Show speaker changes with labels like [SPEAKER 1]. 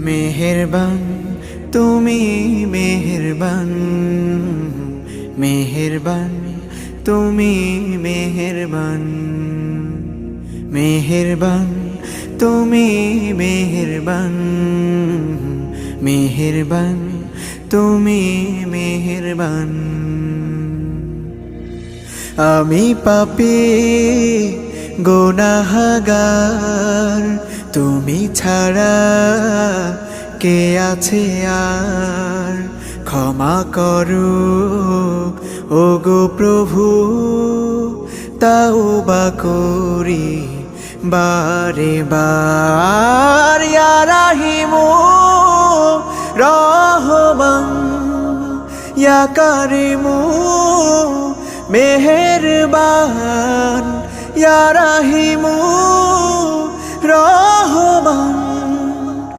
[SPEAKER 1] মেহেরবান তুমি মেহেরবান, মেহেরবান তুমি মেহেরবান, মেহেরবান তুমি মেহেরবান, মেহেরবান তুমি মেহেরবান। আমি পাপী গুনাহগার, তুমি ছাড়া কে আছে আর? ক্ষমা করো ওগো প্রভু, তাওবা করি বারে বার। ইয়া রাহিমু রহমান, ইয়া কারিমু মেহেরবান, ইয়া রাহিমু রহমান,